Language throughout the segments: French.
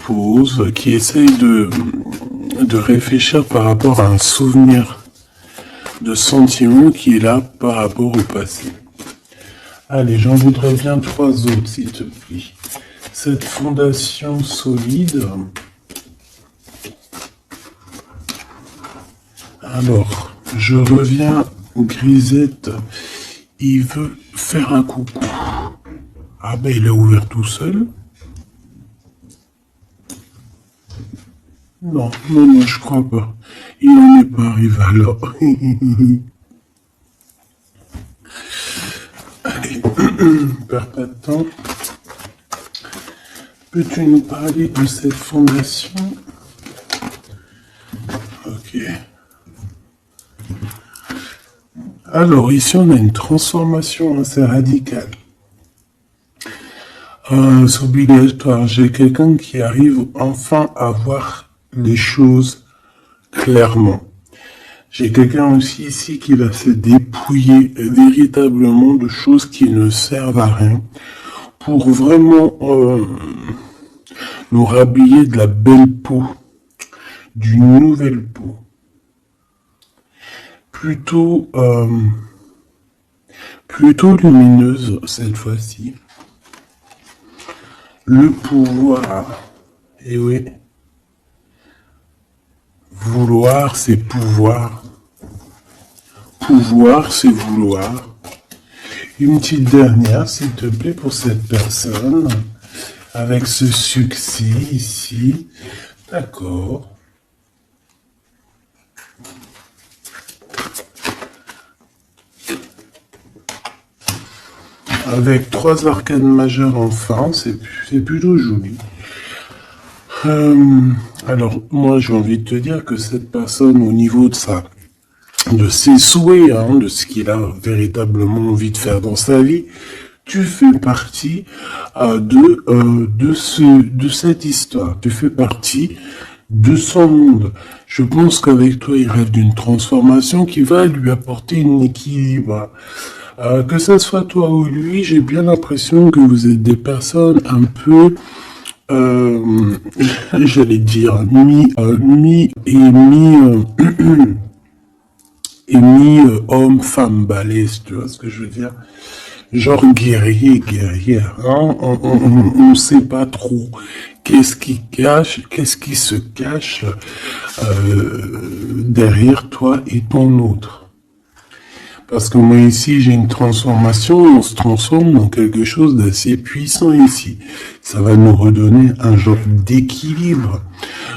pose, qui essaye de réfléchir par rapport à un souvenir de sentiment qui est là par rapport au passé. Allez, j'en voudrais bien 3 autres, s'il te plaît. Cette fondation solide. Alors, je reviens, Grisette, il veut faire un coucou. Ah ben, il a ouvert tout seul. Non, je crois pas. Il n'en est pas arrivé alors. Allez, perds pas de temps. Peux-tu nous parler de cette fondation? Ok. Alors, ici, on a une transformation assez radicale. C'est obligatoire. J'ai quelqu'un qui arrive enfin à voir les choses clairement. J'ai quelqu'un aussi ici qui va se dépouiller véritablement de choses qui ne servent à rien pour vraiment nous rhabiller de la belle peau, d'une nouvelle peau. Plutôt lumineuse cette fois-ci. Le pouvoir, et oui, vouloir c'est pouvoir, pouvoir c'est vouloir. Une petite dernière s'il te plaît pour cette personne, avec ce succès ici, d'accord. Avec 3 arcanes majeures enfin, c'est plutôt joli. Alors, moi, j'ai envie de te dire que cette personne, au niveau de ses souhaits, de ce qu'il a véritablement envie de faire dans sa vie, tu fais partie de cette histoire. Tu fais partie de son monde. Je pense qu'avec toi, il rêve d'une transformation qui va lui apporter un équilibre. Que ce soit toi ou lui, j'ai bien l'impression que vous êtes des personnes un peu, j'allais dire, homme, femme, balèze, tu vois ce que je veux dire? Genre guerrier, hein? On sait pas trop qu'est-ce qui se cache derrière toi et ton autre. Parce que moi ici, j'ai une transformation, on se transforme dans quelque chose d'assez puissant ici. Ça va nous redonner un genre d'équilibre.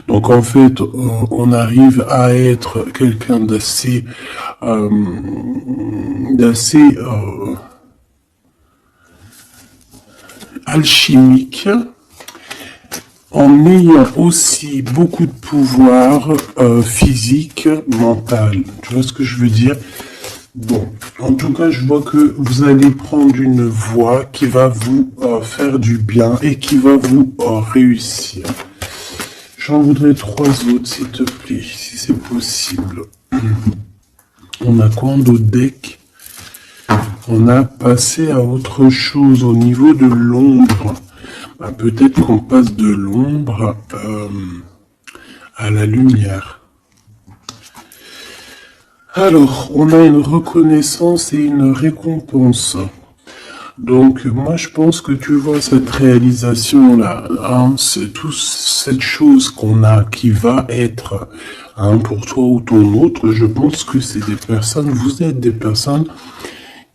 Donc en fait, on arrive à être quelqu'un d'assez alchimique, en ayant aussi beaucoup de pouvoir physique, mental. Tu vois ce que je veux dire? Bon, en tout cas, je vois que vous allez prendre une voie qui va vous faire du bien et qui va vous réussir. J'en voudrais 3 autres, s'il te plaît, si c'est possible. On a quoi en d'autres deck? On a passé à autre chose au niveau de l'ombre. Bah, peut-être qu'on passe de l'ombre à la lumière. Alors, on a une reconnaissance et une récompense. Donc, moi, je pense que tu vois cette réalisation-là, c'est toute cette chose qu'on a qui va être pour toi ou ton autre. Je pense que c'est des personnes, vous êtes des personnes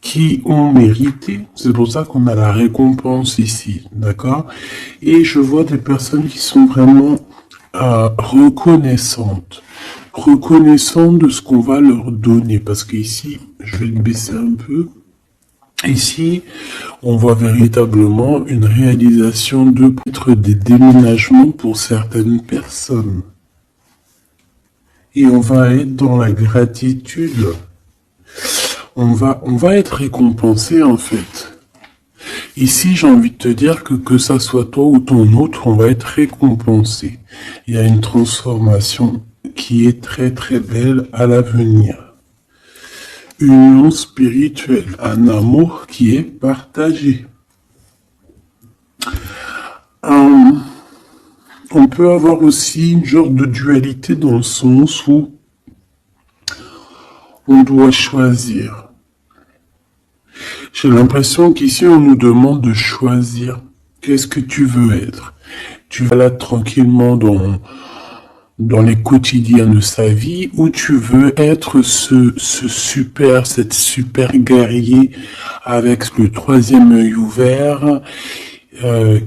qui ont mérité. C'est pour ça qu'on a la récompense ici, d'accord? Et je vois des personnes qui sont vraiment reconnaissantes de ce qu'on va leur donner, parce qu'ici, je vais le baisser un peu, ici, on voit véritablement une réalisation de peut-être des déménagements pour certaines personnes. Et on va être dans la gratitude. On va être récompensé en fait. Ici, j'ai envie de te dire que ça soit toi ou ton autre, on va être récompensé. Il y a une transformation qui est très très belle à l'avenir. Une union spirituelle, un amour qui est partagé. On on peut avoir aussi une genre de dualité dans le sens où on doit choisir. J'ai l'impression qu'ici, on nous demande de choisir. Qu'est-ce que tu veux être? Tu vas là tranquillement dans les quotidiens de sa vie, ou tu veux être cette super guerrier avec le troisième œil ouvert,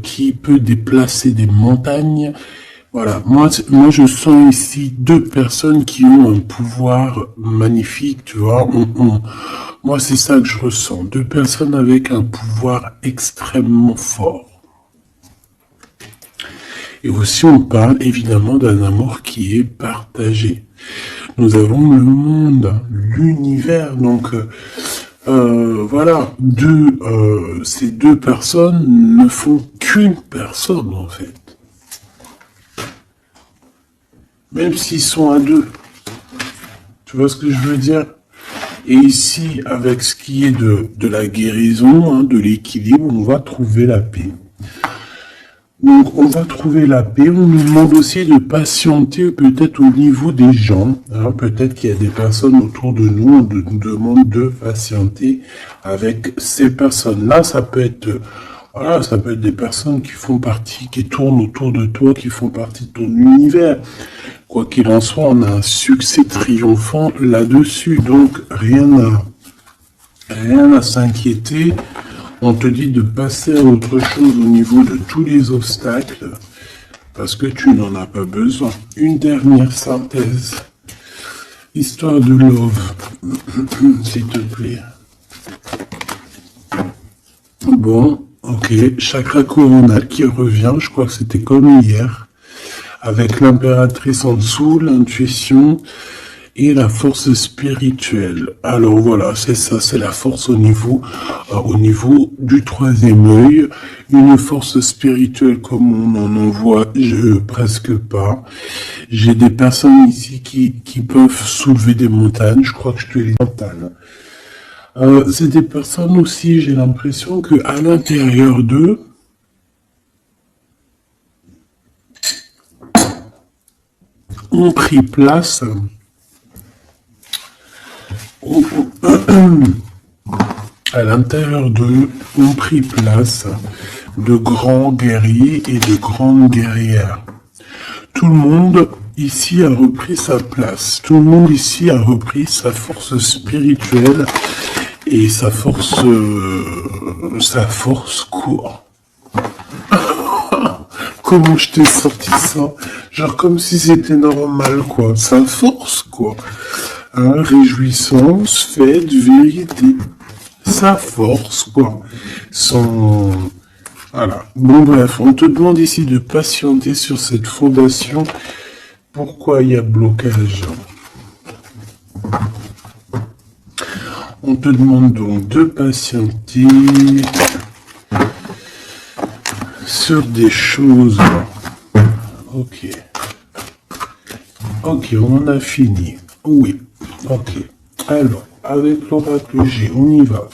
qui peut déplacer des montagnes. Voilà, moi je sens ici deux personnes qui ont un pouvoir magnifique, tu vois. Moi c'est ça que je ressens, deux personnes avec un pouvoir extrêmement fort. Et aussi, on parle évidemment d'un amour qui est partagé. Nous avons le monde, l'univers, donc voilà, ces deux personnes ne font qu'une personne en fait. Même s'ils sont à deux. Tu vois ce que je veux dire? Et ici, avec ce qui est de la guérison, hein, de l'équilibre, on va trouver la paix. Donc, on va trouver la paix. On nous demande aussi de patienter peut-être au niveau des gens. Hein. Peut-être qu'il y a des personnes autour de nous. On nous demande de patienter avec ces personnes-là. Ça peut être, voilà, ça peut être des personnes qui font partie, qui tournent autour de toi, qui font partie de ton univers. Quoi qu'il en soit, on a un succès triomphant là-dessus. Donc, rien à s'inquiéter. On te dit de passer à autre chose au niveau de tous les obstacles, parce que tu n'en as pas besoin. Une dernière synthèse. Histoire de love, s'il te plaît. Bon, ok. Chakra coronal qui revient, je crois que c'était comme hier, avec l'impératrice en dessous, l'intuition et la force spirituelle. Alors voilà, c'est ça, c'est la force au niveau du troisième œil. Une force spirituelle comme on en voit presque pas. J'ai des personnes ici qui peuvent soulever des montagnes. Je crois que je te les montagnes. C'est des personnes aussi, j'ai l'impression que à l'intérieur d'eux, ont pris place. À l'intérieur d'eux ont pris place de grands guerriers et de grandes guerrières. Tout le monde ici a repris sa place. Tout le monde ici a repris sa force spirituelle et sa force quoi. Comment je t'ai sorti ça? Genre comme si c'était normal, quoi. Sa force, quoi. Hein, réjouissance, fête, vérité. Sa force, quoi. Voilà. Bon, bref, on te demande ici de patienter sur cette fondation. Pourquoi il y a blocage? On te demande donc de patienter sur des choses. Ok. Ok, on en a fini. Oui. Ok. Alors, avec l'oracle G, on y va.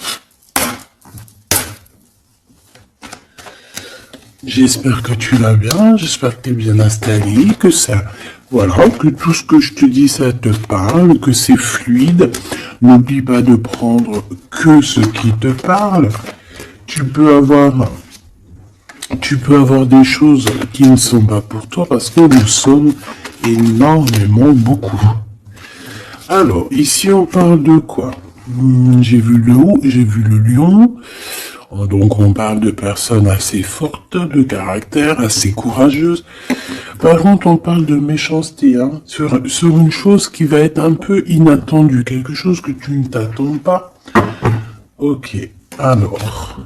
J'espère que tu vas bien, j'espère que tu es bien installé, que ça, voilà, que tout ce que je te dis, ça te parle, que c'est fluide. N'oublie pas de prendre que ce qui te parle. Tu peux avoir des choses qui ne sont pas pour toi parce que nous sommes énormément beaucoup. Alors, ici, on parle de quoi? J'ai vu le loup, j'ai vu le lion. Donc, on parle de personnes assez fortes, de caractère, assez courageuses. Par contre, on parle de méchanceté, hein, sur une chose qui va être un peu inattendue, quelque chose que tu ne t'attends pas. Ok, alors,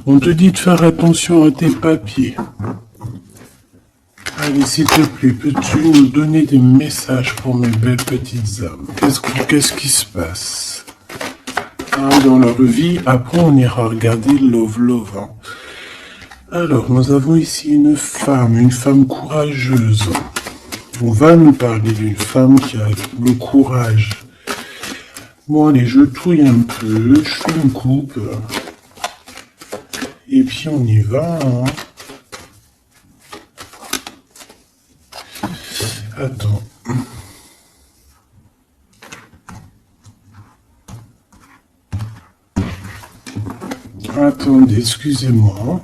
on te dit de faire attention à tes papiers. Allez, s'il te plaît, peux-tu nous donner des messages pour mes belles petites âmes? Qu'est-ce qui se passe? Dans leur vie, après on ira regarder Love. Hein. Alors, nous avons ici une femme courageuse. On va nous parler d'une femme qui a le courage. Bon, allez, je touille un peu, je fais une coupe. Et puis on y va. Hein. Attends. Attendez, excusez-moi.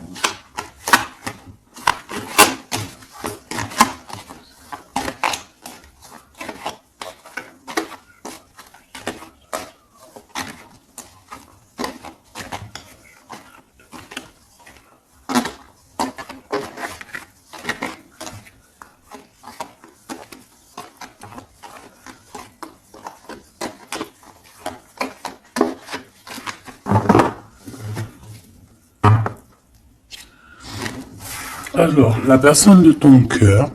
Alors, la personne de ton cœur,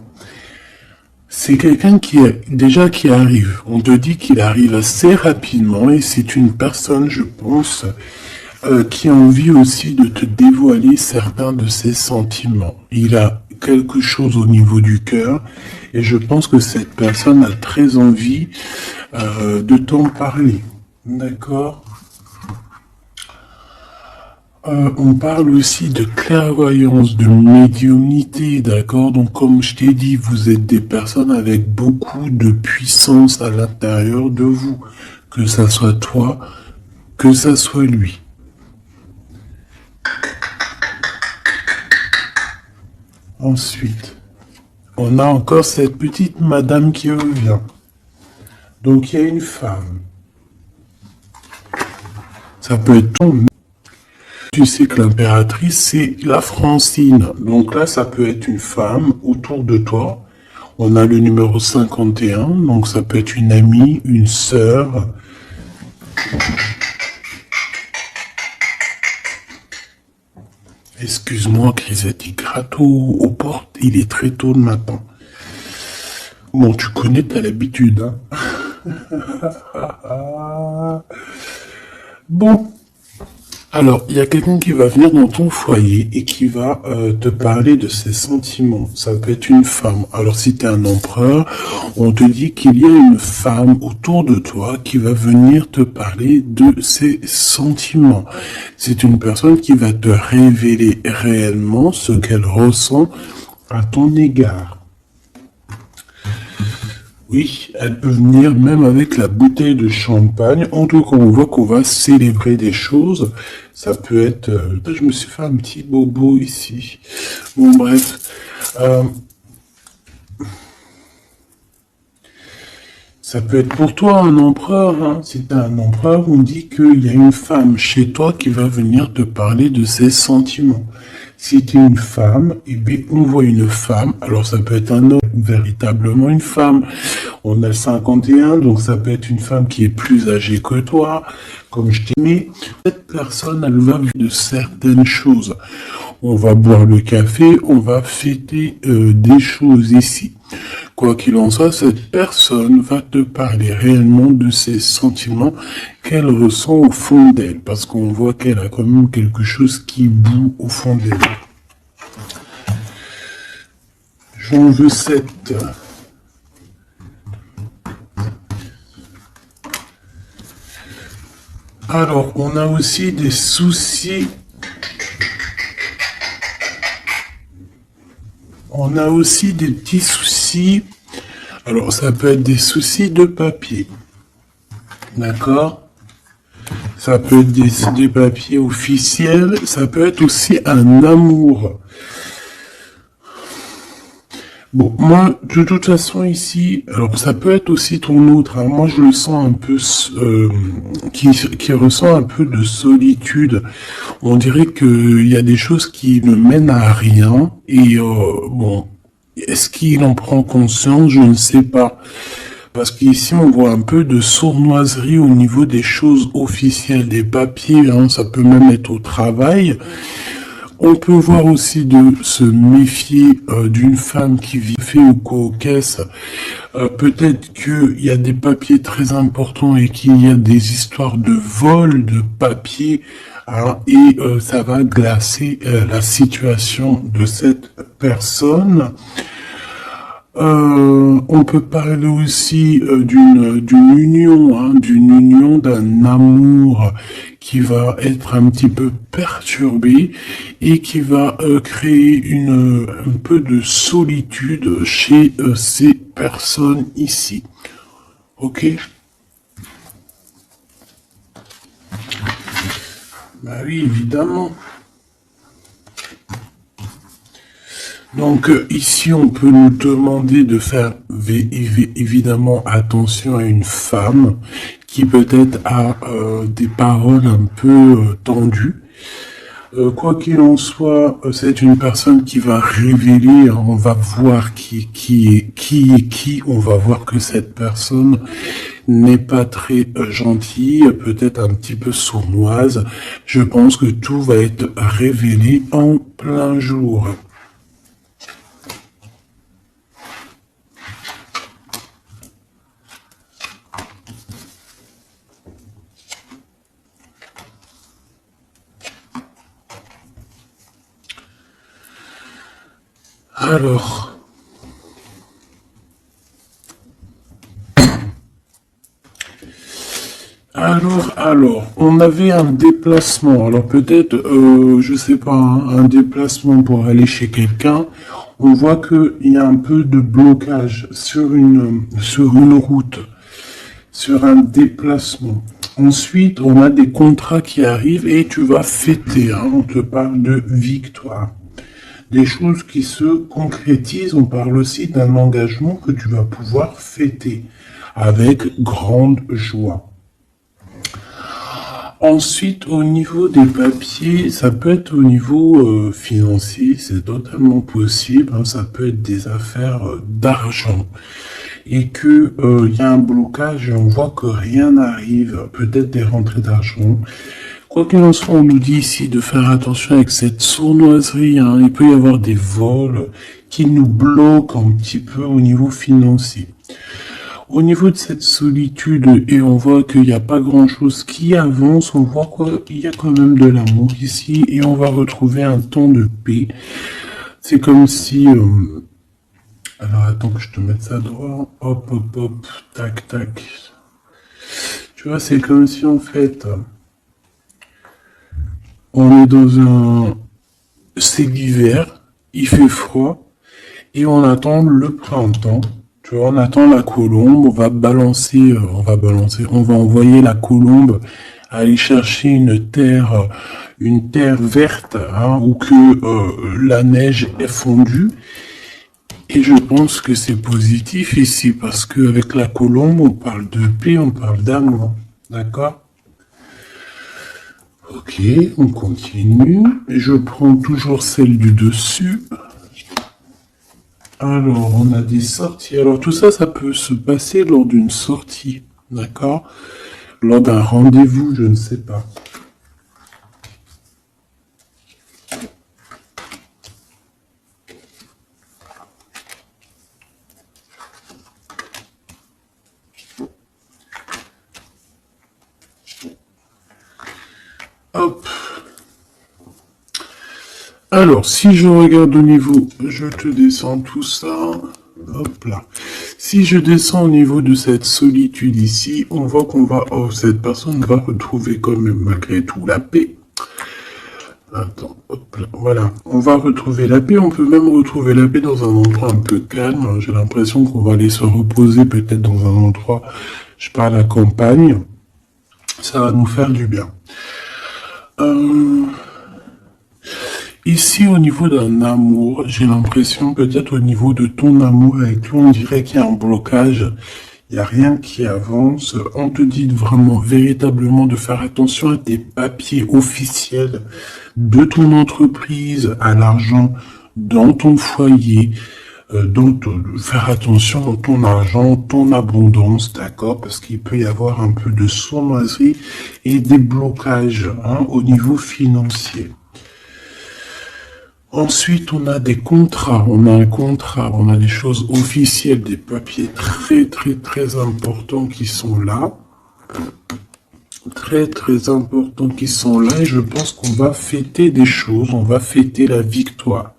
c'est quelqu'un qui arrive. On te dit qu'il arrive assez rapidement et c'est une personne, je pense, qui a envie aussi de te dévoiler certains de ses sentiments. Il a quelque chose au niveau du cœur et je pense que cette personne a très envie de t'en parler. D'accord ? On parle aussi de clairvoyance, de médiumnité, d'accord? Donc, comme je t'ai dit, vous êtes des personnes avec beaucoup de puissance à l'intérieur de vous. Que ça soit toi, que ça soit lui. Ensuite, on a encore cette petite madame qui revient. Donc, il y a une femme. Ça peut être ton... Tu sais que l'impératrice, c'est la Francine. Donc là, ça peut être une femme autour de toi. On a le numéro 51, donc ça peut être une amie, une sœur. Excuse-moi, Crisette, il gratte aux portes. Il est très tôt le matin. Bon, tu connais, t'as l'habitude, hein. Bon. Alors, il y a quelqu'un qui va venir dans ton foyer et qui va te parler de ses sentiments. Ça peut être une femme. Alors, si tu es un empereur, on te dit qu'il y a une femme autour de toi qui va venir te parler de ses sentiments. C'est une personne qui va te révéler réellement ce qu'elle ressent à ton égard. Oui, elle peut venir même avec la bouteille de champagne. En tout cas, on voit qu'on va célébrer des choses. Ça peut être... je me suis fait un petit bobo ici. Bon, bref. Ça peut être pour toi un empereur. Hein. Si tu es un empereur, on dit qu'il y a une femme chez toi qui va venir te parler de ses sentiments. Si tu es une femme, eh bien, on voit une femme. Alors, ça peut être un homme, véritablement une femme. On a le 51, donc ça peut être une femme qui est plus âgée que toi, comme je t'ai dit. Cette personne, elle va vivre de certaines choses. On va boire le café, on va fêter des choses ici. Quoi qu'il en soit, cette personne va te parler réellement de ses sentiments qu'elle ressent au fond d'elle, parce qu'on voit qu'elle a quand même quelque chose qui bout au fond d'elle. J'en veux 7. Alors, on a aussi des soucis. On a aussi des petits soucis. Alors, ça peut être des soucis de papier. D'accord? Ça peut être des papiers officiels. Ça peut être aussi un amour. Bon, moi, de toute façon, ici, alors ça peut être aussi ton autre. Hein. Moi, je le sens un peu, qui ressent un peu de solitude. On dirait qu'il y a des choses qui ne mènent à rien. Et bon, est-ce qu'il en prend conscience? Je ne sais pas. Parce qu'ici, on voit un peu de sournoiserie au niveau des choses officielles, des papiers. Hein. Ça peut même être au travail. On peut voir aussi de se méfier d'une femme qui vit fait ou coquesse. Peut-être qu'il y a des papiers très importants et qu'il y a des histoires de vol de papiers. Hein, et ça va glacer la situation de cette personne. On peut parler aussi d'une union, hein, d'une union, d'un amour qui va être un petit peu perturbé et qui va créer un peu de solitude chez ces personnes ici. Ok? Bah oui, évidemment. Donc ici, on peut nous demander de faire évidemment attention à une femme qui peut-être a des paroles un peu tendues. Quoi qu'il en soit, c'est une personne qui va révéler, hein, on va voir qui est qui, on va voir que cette personne n'est pas très gentille, peut-être un petit peu sournoise. Je pense que tout va être révélé en plein jour. Alors, on avait un déplacement. Alors peut-être, je sais pas, hein, un déplacement pour aller chez quelqu'un. On voit qu'il y a un peu de blocage sur une route, sur un déplacement. Ensuite, on a des contrats qui arrivent et tu vas fêter. Hein, on te parle de victoire. Des choses qui se concrétisent. On parle aussi d'un engagement que tu vas pouvoir fêter avec grande joie. Ensuite, au niveau des papiers, ça peut être au niveau financier, c'est totalement possible. Hein, ça peut être des affaires d'argent et que il y a un blocage et on voit que rien n'arrive. Peut-être des rentrées d'argent. Quoi qu'il en soit, on nous dit ici de faire attention avec cette sournoiserie. Hein. Il peut y avoir des vols qui nous bloquent un petit peu au niveau financier. Au niveau de cette solitude, et on voit qu'il n'y a pas grand-chose qui avance, on voit qu'il y a quand même de l'amour ici, et on va retrouver un temps de paix. C'est comme si... alors attends que je te mette ça droit. Hop, hop, hop, tac, tac. Tu vois, c'est comme si en fait... on est dans un... c'est l'hiver, il fait froid, et on attend le printemps. Tu vois, on attend la colombe, on va envoyer la colombe aller chercher une terre verte, hein, où que la neige est fondue. Et je pense que c'est positif ici, parce qu'avec la colombe, on parle de paix, on parle d'amour. D'accord? Ok, on continue. Je prends toujours celle du dessus. Alors, on a des sorties. Alors, tout ça, ça peut se passer lors d'une sortie, d'accord? Lors d'un rendez-vous, je ne sais pas. Hop. Alors, si je regarde au niveau, je te descends tout ça. Hop là. Si je descends au niveau de cette solitude ici, on voit qu'on va... oh, cette personne va retrouver quand même malgré tout la paix. Attends, hop là, voilà. On va retrouver la paix. On peut même retrouver la paix dans un endroit un peu calme. J'ai l'impression qu'on va aller se reposer peut-être dans un endroit, je parle à la campagne. Ça va nous faire du bien. Ici, au niveau d'un amour, j'ai l'impression, peut-être au niveau de ton amour avec lui, on dirait qu'il y a un blocage. Il n'y a rien qui avance. On te dit vraiment, véritablement, de faire attention à tes papiers officiels de ton entreprise, à l'argent dans ton foyer, faire attention dans ton argent, ton abondance, d'accord? Parce qu'il peut y avoir un peu de sournoiserie et des blocages, hein, au niveau financier. Ensuite, on a des contrats, on a un contrat, on a des choses officielles, des papiers très très très importants qui sont là. Très très importants qui sont là et je pense qu'on va fêter des choses, on va fêter la victoire.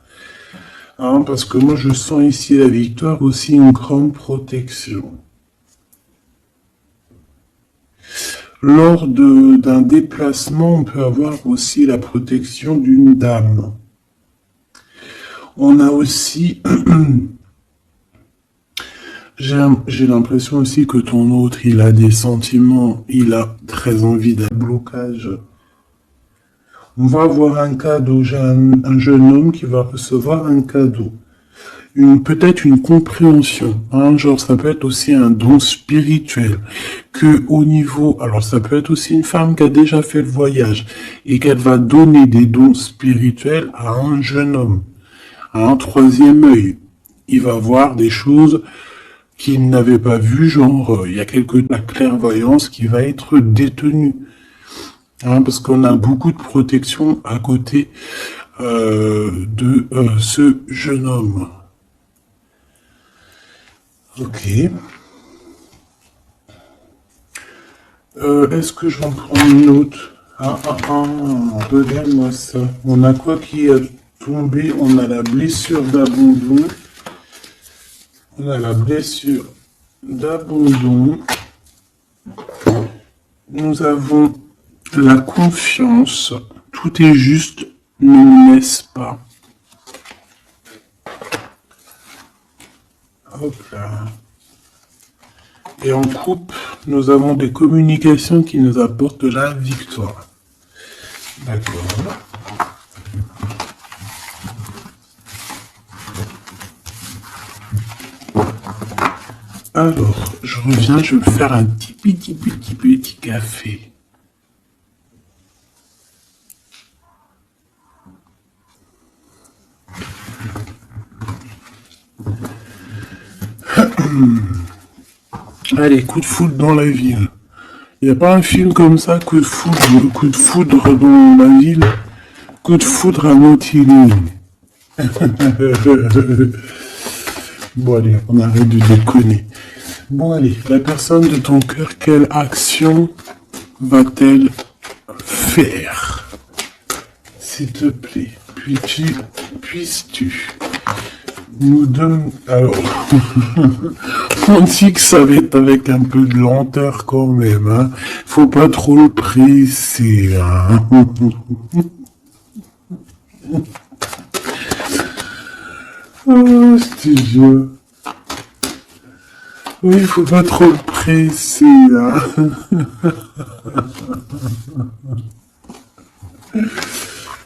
Hein, parce que moi, je sens ici la victoire, aussi une grande protection. Lors d'un déplacement, on peut avoir aussi la protection d'une dame. On a aussi... J'ai l'impression aussi que ton autre, il a des sentiments, il a très envie d'un blocage. On va avoir un cadeau, j'ai un jeune homme qui va recevoir un cadeau. Peut-être une compréhension, hein, genre ça peut être aussi un don spirituel, que au niveau, alors ça peut être aussi une femme qui a déjà fait le voyage et qu'elle va donner des dons spirituels à un jeune homme, à un troisième œil. Il va voir des choses qu'il n'avait pas vues, genre il y a la clairvoyance qui va être détenue, hein, parce qu'on a beaucoup de protection à côté de ce jeune homme. Ok. Est-ce que j'en prends une autre? Regarde-moi ça. On a quoi qui est tombé? On a la blessure d'abandon. On a la blessure d'abandon. Nous avons la confiance. Tout est juste. Ne me laisse pas. Hop là. Et en coupe, nous avons des communications qui nous apportent la victoire. D'accord. Alors, je reviens, je vais faire un petit café. Allez, coup de foudre dans la ville. Il n'y a pas un film comme ça, coup de foudre dans la ville, coup de foudre à Nautilus. Bon allez, on arrête de déconner. Bon allez, la personne de ton cœur, quelle action va-t-elle faire? S'il te plaît, puisses-tu nous donner... Alors, on dit que ça va être avec un peu de lenteur quand même, hein. Faut pas trop le presser, hein. Oh, c'est jeu. Oui, faut pas trop le presser, hein.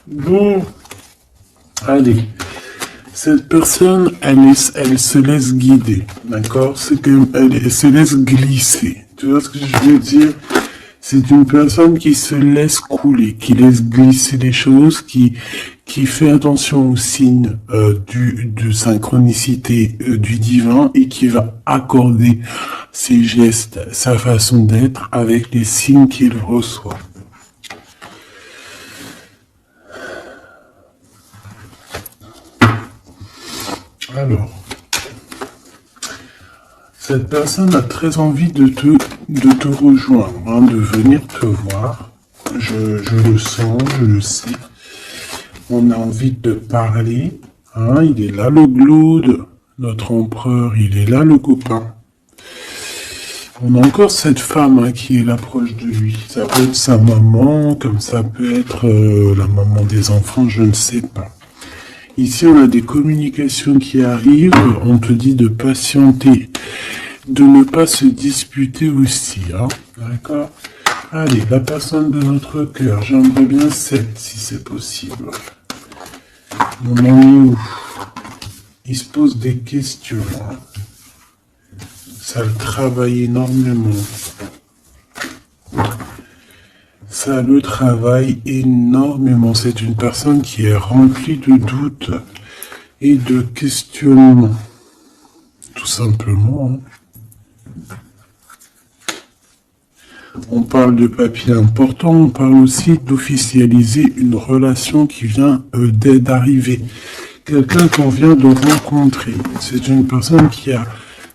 Bon, allez. Cette personne, elle se laisse guider, d'accord? C'est qu'elle se laisse glisser. Tu vois ce que je veux dire? C'est une personne qui se laisse couler, qui laisse glisser les choses, qui fait attention aux signes de synchronicité du divin et qui va accorder ses gestes, sa façon d'être avec les signes qu'il reçoit. Alors, cette personne a très envie de te rejoindre, hein, de venir te voir. Je le sens, je le sais. On a envie de parler. Hein, il est là le Glaude, notre empereur, il est là le copain. On a encore cette femme, hein, qui est là proche de lui. Ça peut être sa maman, comme ça peut être la maman des enfants, je ne sais pas. Ici, on a des communications qui arrivent. On te dit de patienter, de ne pas se disputer aussi. Hein. D'accord? Allez, la personne de notre cœur. J'aimerais bien 7, si c'est possible. On en est où? Il se pose des questions. Hein. Ça le travaille énormément. Ça le travaille énormément. C'est une personne qui est remplie de doutes et de questionnements. Tout simplement. On parle de papier important, on parle aussi d'officialiser une relation qui vient d'arriver. Quelqu'un qu'on vient de rencontrer. C'est une personne qui a...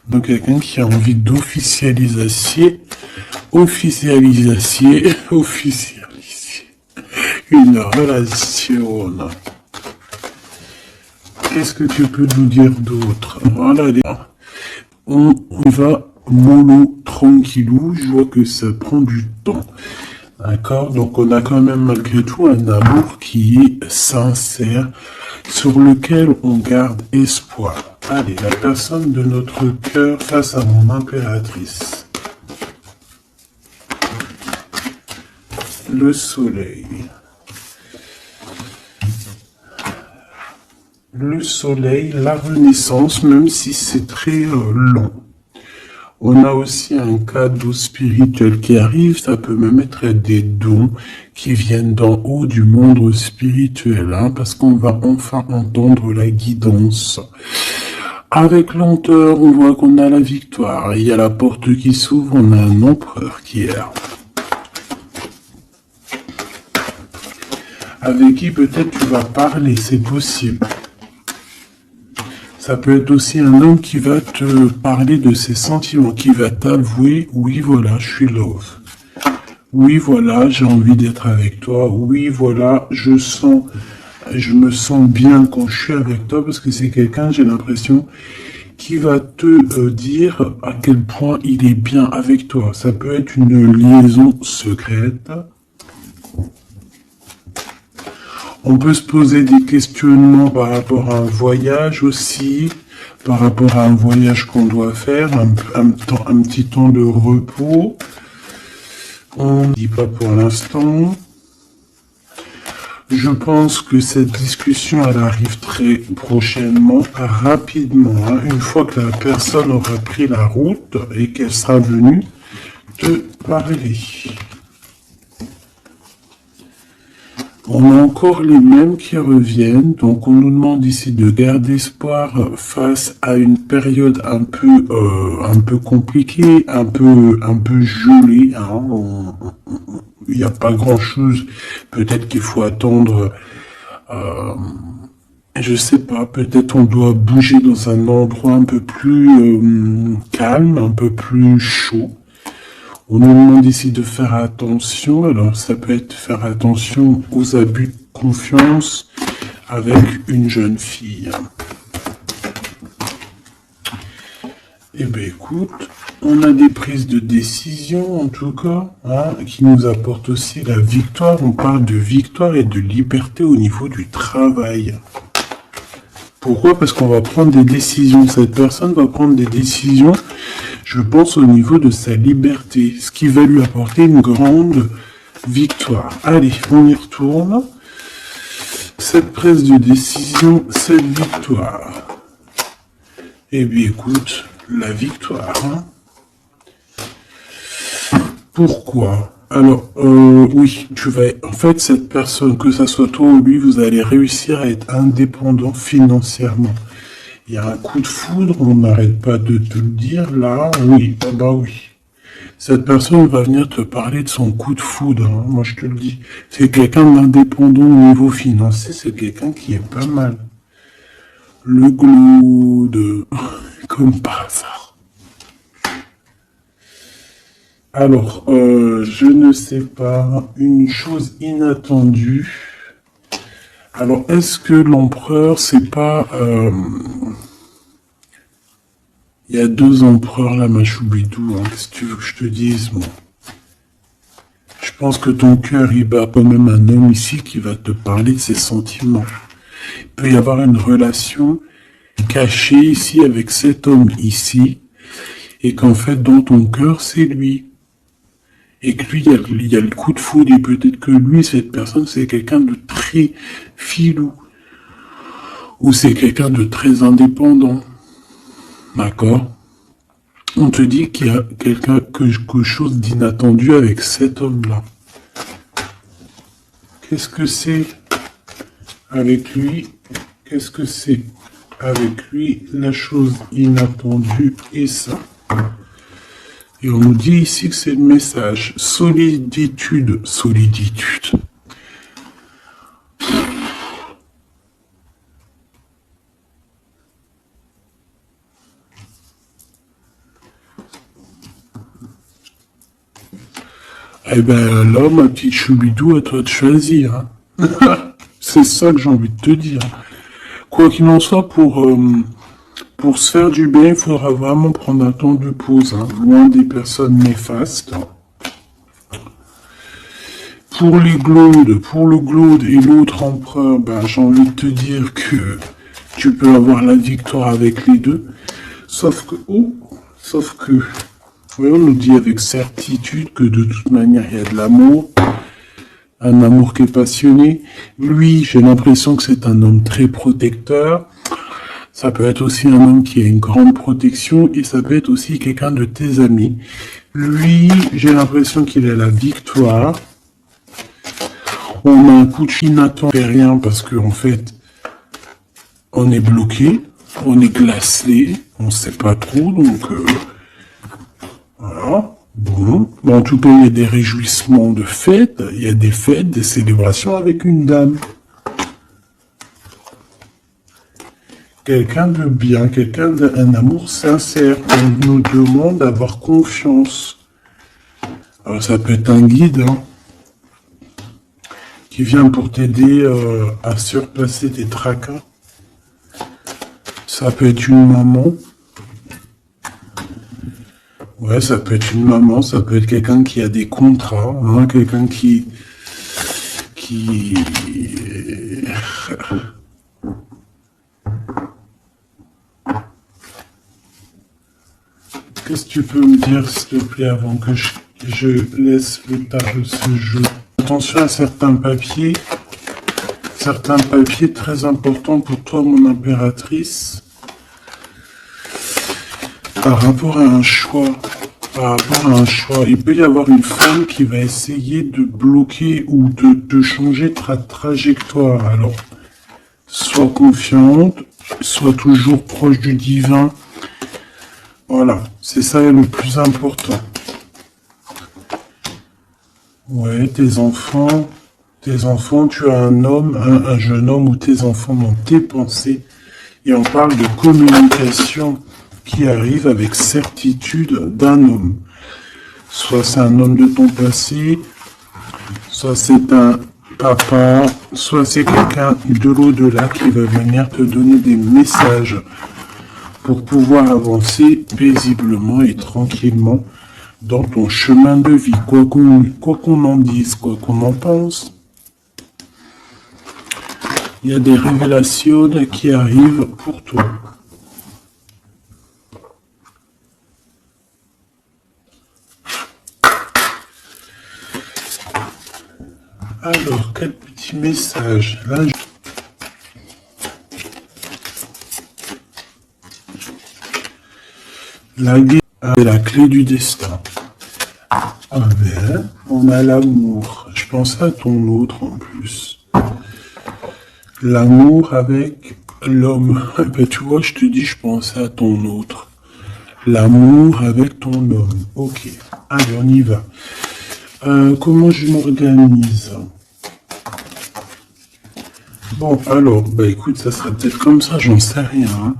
Donc quelqu'un qui a envie d'officialiser une relation. qu'est-ce que tu peux nous dire d'autre? Voilà, on va mollo, tranquillou, je vois que ça prend du temps. D'accord? Donc on a quand même malgré tout un amour qui est sincère, sur lequel on garde espoir. Allez, la personne de notre cœur face à mon impératrice. Le soleil. Le soleil, la renaissance, même si c'est très long. On a aussi un cadeau spirituel qui arrive, ça peut même être des dons qui viennent d'en haut du monde spirituel, hein, parce qu'on va enfin entendre la guidance. Avec lenteur, on voit qu'on a la victoire. Il y a la porte qui s'ouvre, on a un empereur qui est là. Avec qui peut-être tu vas parler, c'est possible. Ça peut être aussi un homme qui va te parler de ses sentiments, qui va t'avouer, oui voilà, je suis love. Oui voilà, j'ai envie d'être avec toi. Oui voilà, je me sens bien quand je suis avec toi, parce que c'est quelqu'un, j'ai l'impression, qui va te dire à quel point il est bien avec toi. Ça peut être une liaison secrète. On peut se poser des questionnements par rapport à un voyage aussi, par rapport à un voyage qu'on doit faire, un petit temps de repos. On ne dit pas pour l'instant. Je pense que cette discussion, elle arrive très prochainement, rapidement, hein, une fois que la personne aura pris la route et qu'elle sera venue te parler. On a encore les mêmes qui reviennent, donc on nous demande ici de garder espoir face à une période un peu compliquée, un peu gelée. Hein. Il n'y a pas grand-chose. Peut-être qu'il faut attendre. Je sais pas. Peut-être on doit bouger dans un endroit un peu plus calme, un peu plus chaud. On nous demande ici de faire attention, alors ça peut être faire attention aux abus de confiance avec une jeune fille. Eh bien écoute, on a des prises de décision en tout cas, hein, qui nous apportent aussi la victoire. On parle de victoire et de liberté au niveau du travail. Pourquoi? Parce qu'on va prendre des décisions. Cette personne va prendre des décisions, je pense, au niveau de sa liberté, ce qui va lui apporter une grande victoire. Allez, on y retourne. Cette prise de décision, cette victoire. Eh bien, écoute, la victoire. Hein. Pourquoi? Alors, oui, tu vas... En fait, cette personne, que ça soit toi ou lui, vous allez réussir à être indépendant financièrement. Il y a un coup de foudre, on n'arrête pas de te le dire, là, oui, ah bah oui. Cette personne va venir te parler de son coup de foudre, hein, moi je te le dis. C'est quelqu'un d'indépendant au niveau financier, c'est quelqu'un qui est pas mal. Le glow de... comme par hasard. Alors, je ne sais pas, une chose inattendue. Alors, est-ce que l'empereur, c'est pas... Il y a deux empereurs là, Machoubidou, hein, qu'est-ce que tu veux que je te dise, moi? Je pense que ton cœur, il bat quand même un homme ici qui va te parler de ses sentiments. Il peut y avoir une relation cachée ici avec cet homme ici, et qu'en fait, dans ton cœur, c'est lui. Et que lui, il y a le coup de foudre, et peut-être que lui, cette personne, c'est quelqu'un de très filou. Ou c'est quelqu'un de très indépendant. D'accord? On te dit qu'il y a quelque chose d'inattendu avec cet homme-là. Qu'est-ce que c'est avec lui? Qu'est-ce que c'est avec lui? La chose inattendue et ça. Et on nous dit ici que c'est le message. Soliditude. Soliditude. Eh ben là, ma petite choubidou, à toi de choisir. Hein. C'est ça que j'ai envie de te dire. Quoi qu'il en soit, pour se faire du bien, il faudra vraiment prendre un temps de pause, hein, loin des personnes néfastes. Pour le Glaude et l'autre empereur, ben, j'ai envie de te dire que tu peux avoir la victoire avec les deux. Sauf que, oui, on nous dit avec certitude que de toute manière, il y a de l'amour. Un amour qui est passionné. Lui, j'ai l'impression que c'est un homme très protecteur. Ça peut être aussi un homme qui a une grande protection et ça peut être aussi quelqu'un de tes amis. Lui, j'ai l'impression qu'il a la victoire. On a un coup de chine, n'attend rien parce qu'en fait, on est bloqué, on est glacé, on sait pas trop, donc voilà. Bon, en tout cas, il y a des réjouissements de fêtes, il y a des fêtes, des célébrations avec une dame. Quelqu'un de bien, quelqu'un d'un amour sincère. On nous demande d'avoir confiance. Alors, ça peut être un guide, hein, qui vient pour t'aider à surpasser tes tracas. Ça peut être une maman. Ouais, ça peut être une maman, ça peut être quelqu'un qui a des contrats, hein, quelqu'un qui... Qu'est-ce que tu peux me dire, s'il te plaît, avant que je laisse le tas de ce jeu? Attention à certains papiers très importants pour toi, mon impératrice. Par rapport à un choix, il peut y avoir une femme qui va essayer de bloquer ou de changer ta trajectoire. Alors, sois confiante, sois toujours proche du divin. Voilà, c'est ça le plus important. Ouais, tes enfants, tu as un homme, un jeune homme ou tes enfants dans tes pensées. Et on parle de communication qui arrive avec certitude d'un homme. Soit c'est un homme de ton passé, soit c'est un papa, soit c'est quelqu'un de l'au-delà qui va venir te donner des messages pour pouvoir avancer paisiblement et tranquillement dans ton chemin de vie. Quoi qu'on en dise, quoi qu'on en pense, il y a des révélations qui arrivent pour toi. Alors, quel petit message. Là, la guerre est la clé du destin. Ah ben, on a l'amour. Je pense à ton autre en plus. L'amour avec l'homme. Ben, tu vois, je te dis, je pensais à ton autre. L'amour avec ton homme. Ok. Allez, on y va. Comment je m'organise? Bon, alors, bah écoute, ça sera peut-être comme ça, j'en sais rien. Hein.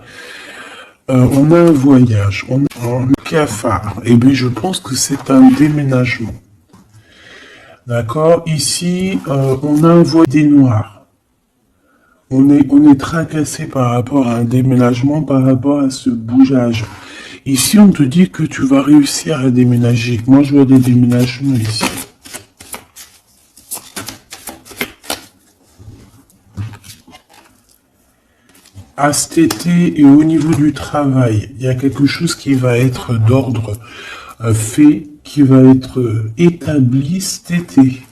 On a un voyage, on a un cafard, et bien je pense que c'est un déménagement. D'accord? Ici, on a un voyage des noirs. On est tracassé par rapport à un déménagement, par rapport à ce bougeage. Ici, on te dit que tu vas réussir à déménager. Moi, je vois des déménagements ici. À cet été et au niveau du travail, il y a quelque chose qui va être d'ordre fait, qui va être établi cet été.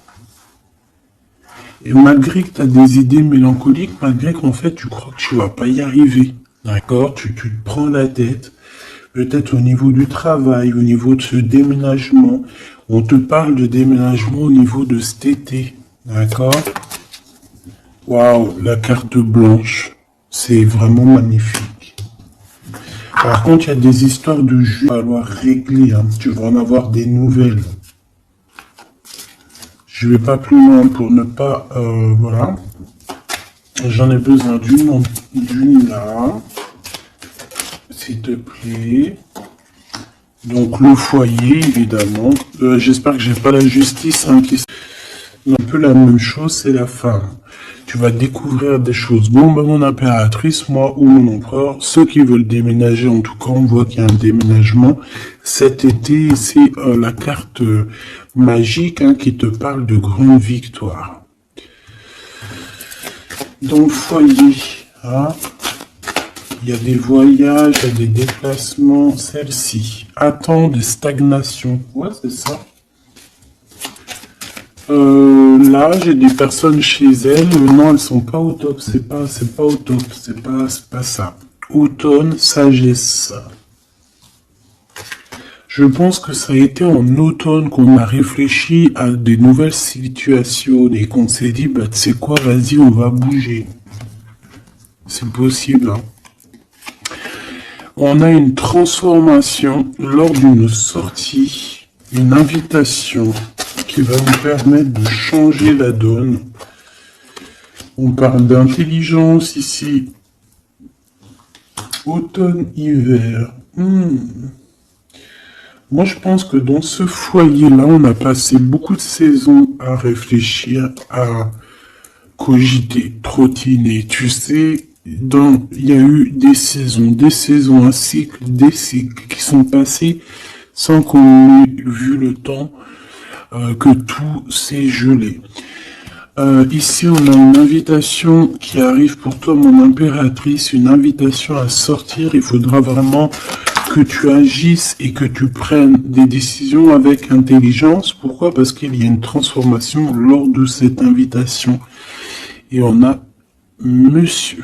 Et malgré que tu as des idées mélancoliques, malgré qu'en fait tu crois que tu vas pas y arriver, d'accord, tu te prends la tête. Peut-être au niveau du travail, au niveau de ce déménagement. On te parle de déménagement au niveau de cet été. D'accord? Waouh, la carte blanche. C'est vraiment magnifique. Par contre, il y a des histoires de jus à falloir régler. Hein. Tu vas en avoir des nouvelles. Je vais pas plus loin pour ne pas... voilà. J'en ai besoin d'une là. S'il te plaît. Donc le foyer, évidemment. J'espère que j'ai pas la justice hein, qui... Un peu la même chose, c'est la femme. Tu vas découvrir des choses. Bon, ben, mon impératrice, moi ou mon empereur, ceux qui veulent déménager, en tout cas, on voit qu'il y a un déménagement. Cet été, c'est la carte magique hein, qui te parle de grande victoire. Dans le foyer, hein, il y a des voyages, il y a des déplacements. Celle-ci attend des stagnations. Ouais, c'est ça. Là, j'ai des personnes chez elles. Non, elles sont pas au top. C'est pas au top. C'est pas ça. Automne, sagesse. Je pense que ça a été en automne qu'on a réfléchi à des nouvelles situations et qu'on s'est dit, bah, tu sais quoi, vas-y, on va bouger. C'est possible, hein. On a une transformation lors d'une sortie, une invitation qui va nous permettre de changer la donne. On parle d'intelligence ici. Automne-hiver. Moi, je pense que dans ce foyer-là, on a passé beaucoup de saisons à réfléchir, à cogiter, trottiner. Tu sais, il y a eu des saisons, un cycle, des cycles qui sont passés sans qu'on ait vu le temps que tout s'est gelé. Ici, on a une invitation qui arrive pour toi, mon impératrice, une invitation à sortir. Il faudra vraiment que tu agisses et que tu prennes des décisions avec intelligence. Pourquoi? Parce qu'il y a une transformation lors de cette invitation. Et on a monsieur.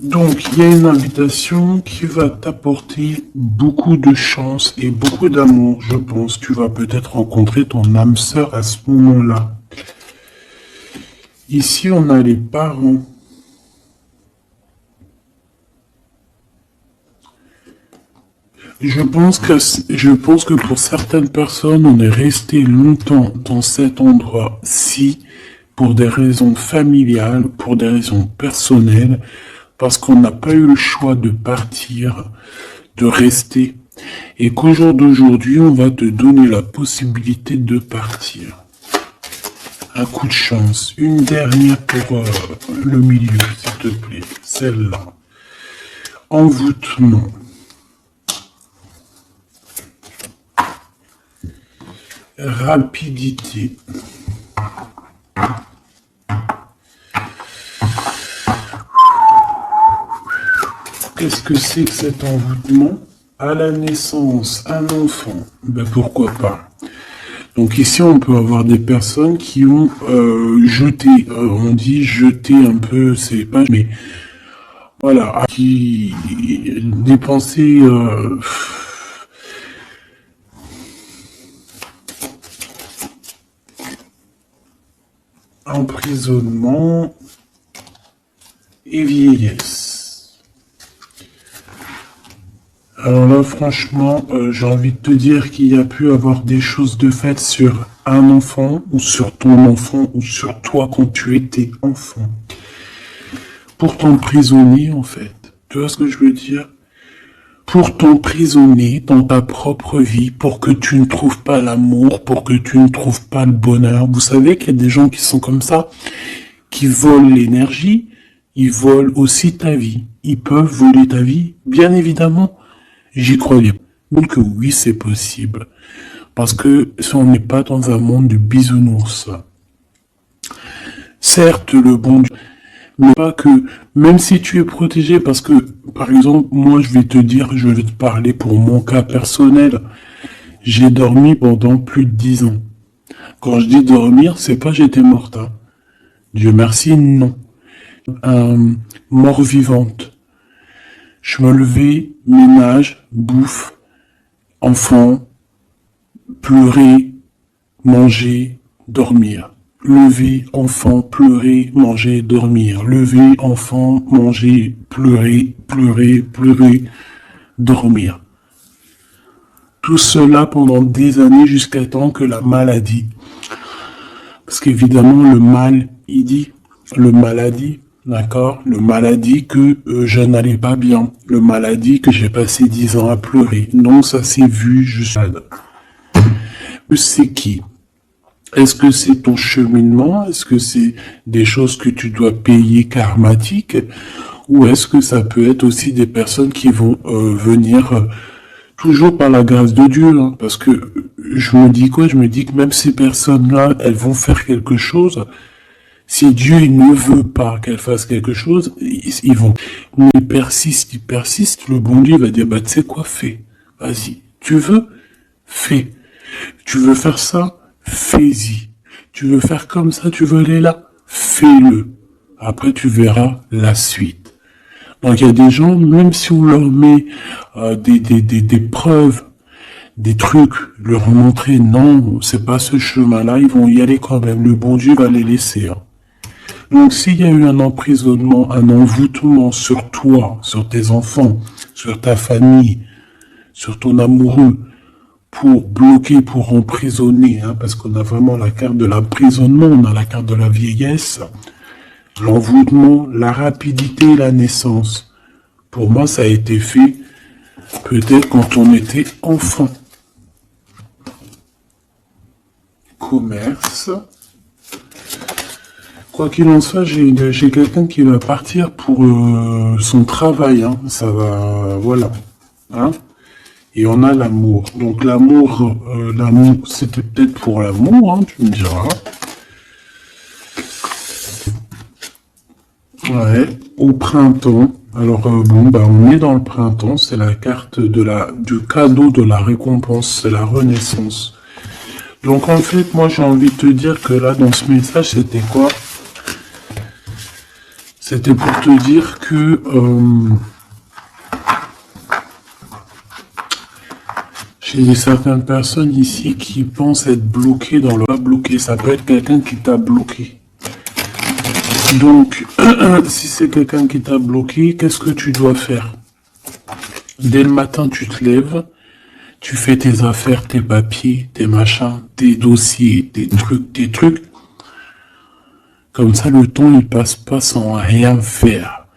Donc, il y a une invitation qui va t'apporter beaucoup de chance et beaucoup d'amour, je pense. Tu vas peut-être rencontrer ton âme sœur à ce moment-là. Ici, on a les parents. Je pense que pour certaines personnes, on est resté longtemps dans cet endroit-ci pour des raisons familiales, pour des raisons personnelles, parce qu'on n'a pas eu le choix de partir, de rester, et qu'au jour d'aujourd'hui, on va te donner la possibilité de partir. Un coup de chance. Une dernière pour le milieu, s'il te plaît. Celle-là. Envoûtement. Rapidité. Qu'est-ce que c'est que cet envoûtement? À la naissance, un enfant. Ben pourquoi pas. Donc ici, on peut avoir des personnes qui ont jeté, on dit jeter un peu, c'est pas, mais voilà, qui dépenser emprisonnement et vieillesse. Alors là, franchement, j'ai envie de te dire qu'il y a pu avoir des choses de fait sur un enfant, ou sur ton enfant, ou sur toi quand tu étais enfant. Pour t'emprisonner, en fait. Tu vois ce que je veux dire? Pour t'emprisonner dans ta propre vie, pour que tu ne trouves pas l'amour, pour que tu ne trouves pas le bonheur. Vous savez qu'il y a des gens qui sont comme ça, qui volent l'énergie, ils volent aussi ta vie. Ils peuvent voler ta vie, bien évidemment. J'y croyais. Donc oui, c'est possible. Parce que si on n'est pas dans un monde de bisounours. Certes, le bon Dieu, mais pas que, même si tu es protégé, parce que, par exemple, moi, je vais te parler pour mon cas personnel. J'ai dormi pendant plus de 10 ans. Quand je dis dormir, c'est pas j'étais morte. Hein. Dieu merci, non. Mort vivante. Je me levais, ménage, bouffe, enfant, pleurer, manger, dormir. Lever, enfant, pleurer, manger, dormir. Lever, enfant, manger, pleurer, dormir. Tout cela pendant des années jusqu'à temps que la maladie. Parce qu'évidemment, le mal, il dit, le maladie. D'accord? Le maladie que je n'allais pas bien. Le maladie que j'ai passé 10 ans à pleurer. Non, ça s'est vu, je suis... C'est qui? Est-ce que c'est ton cheminement? Est-ce que c'est des choses que tu dois payer karmatiques? Ou est-ce que ça peut être aussi des personnes qui vont venir toujours par la grâce de Dieu, hein? Parce que je me dis quoi? Je me dis que même ces personnes-là, elles vont faire quelque chose. Si Dieu il ne veut pas qu'elles fassent quelque chose, ils vont. Mais ils persistent, le bon Dieu va dire, bah tu sais quoi, fais. Vas-y. Tu veux? Fais. Tu veux faire ça? Fais-y. Tu veux faire comme ça? Tu veux aller là? Fais-le. Après, tu verras la suite. Donc, il y a des gens, même si on leur met des preuves, des trucs, leur montrer, non, c'est pas ce chemin-là, ils vont y aller quand même. Le bon Dieu va les laisser. Hein. Donc, s'il y a eu un emprisonnement, un envoûtement sur toi, sur tes enfants, sur ta famille, sur ton amoureux, pour bloquer, pour emprisonner, hein, parce qu'on a vraiment la carte de l'emprisonnement, on a la carte de la vieillesse, l'envoûtement, la rapidité, la naissance. Pour moi, ça a été fait peut-être quand on était enfant. Commerce. Quoi qu'il en soit, j'ai quelqu'un qui va partir pour son travail. Hein. Ça va, voilà. Hein. Et on a l'amour. Donc l'amour, c'était peut-être pour l'amour, hein, tu me diras. Ouais, au printemps. Alors on est dans le printemps, c'est la carte du cadeau de la récompense, c'est la renaissance. Donc en fait, moi j'ai envie de te dire que là, dans ce message, c'était quoi? C'était pour te dire que j'ai certaines personnes ici qui pensent être bloquées dans le pas bloqué. Ça peut être quelqu'un qui t'a bloqué. Donc, si c'est quelqu'un qui t'a bloqué, qu'est-ce que tu dois faire? Dès le matin, tu te lèves, tu fais tes affaires, tes papiers, tes machins, tes dossiers, tes trucs. Comme ça, le temps, il passe pas sans rien faire.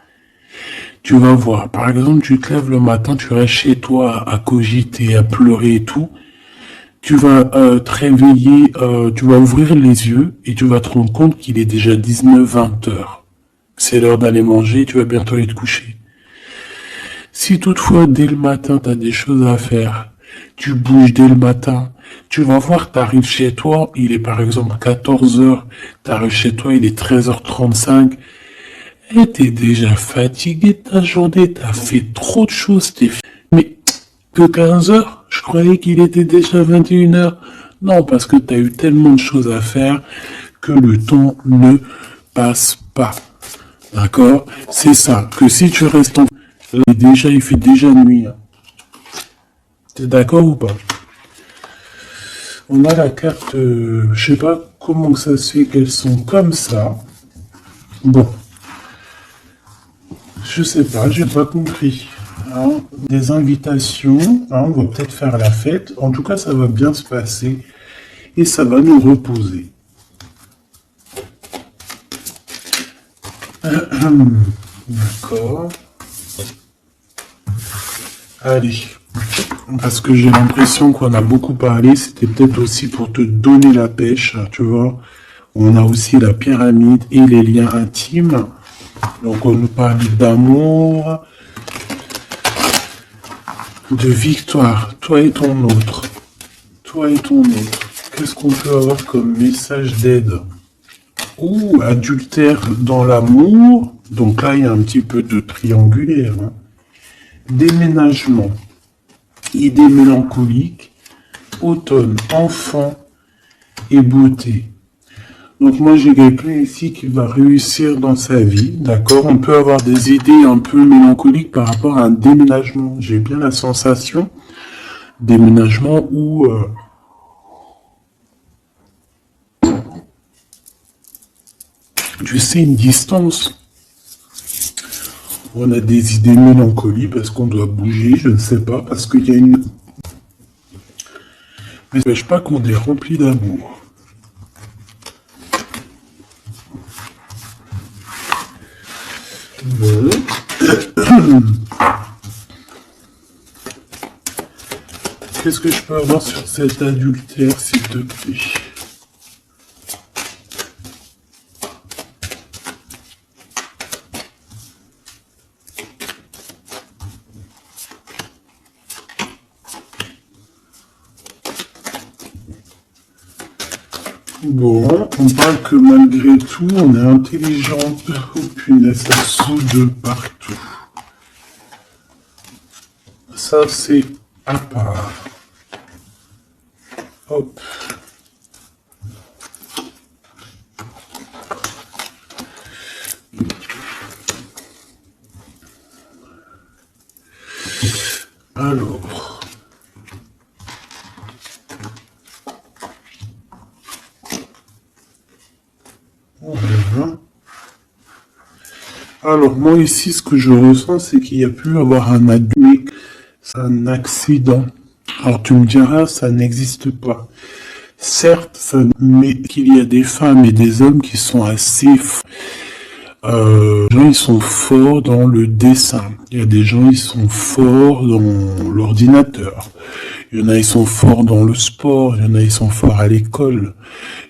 Tu vas voir. Par exemple, tu te lèves le matin, tu restes chez toi à cogiter, à pleurer et tout. Tu vas te réveiller, tu vas ouvrir les yeux et tu vas te rendre compte qu'il est déjà 19-20 heures. C'est l'heure d'aller manger, tu vas bientôt aller te coucher. Si toutefois, dès le matin, tu as des choses à faire, tu bouges dès le matin, tu vas voir, tu arrives chez toi, il est par exemple 14 heures, tu arrives chez toi, il est 13h35, et t'es déjà fatigué de ta journée, t'as fait trop de choses, mais que 15 heures? Je croyais qu'il était déjà 21 heures. Non, parce que t'as eu tellement de choses à faire que le temps ne passe pas. D'accord? C'est ça, que si tu restes en... il fait déjà nuit. Hein. T'es d'accord ou pas? On a la carte, je sais pas comment ça se fait qu'elles sont comme ça. Bon. Je sais pas, j'ai pas compris. Hein, des invitations, hein, on va peut-être faire la fête. En tout cas, ça va bien se passer et ça va nous reposer. D'accord. Allez. Parce que j'ai l'impression qu'on a beaucoup parlé. C'était peut-être aussi pour te donner la pêche, tu vois. On a aussi la pyramide et les liens intimes. Donc, on nous parle d'amour, de victoire, toi et ton autre. Toi et ton autre. Qu'est-ce qu'on peut avoir comme message d'aide? Ouh, adultère dans l'amour. Donc là, il y a un petit peu de triangulaire. Hein. Déménagement. Idée mélancolique. Automne, enfant et beauté. Donc moi, j'ai quelqu'un ici qui va réussir dans sa vie, d'accord? On peut avoir des idées un peu mélancoliques par rapport à un déménagement. J'ai bien la sensation, déménagement où... tu sais, une distance. On a des idées mélancoliques parce qu'on doit bouger, je ne sais pas, parce qu'il y a une... Mais ça n'empêche pas qu'on est rempli d'amour. Bon. Qu'est-ce que je peux avoir sur cet adultère, s'il te plaît? Bon, on parle que malgré tout, on est intelligente. Oh punaise, ça soude partout. Ça, c'est à part. Hop. Alors. Voilà. Alors, moi ici, ce que je ressens, c'est qu'il y a pu avoir un adulte, un accident. Alors, tu me diras, ça n'existe pas. Certes, mais qu'il y a des femmes et des hommes qui sont assez... les gens, ils sont forts dans le dessin. Il y a des gens, ils sont forts dans l'ordinateur. Il y en a, ils sont forts dans le sport. Il y en a, ils sont forts à l'école.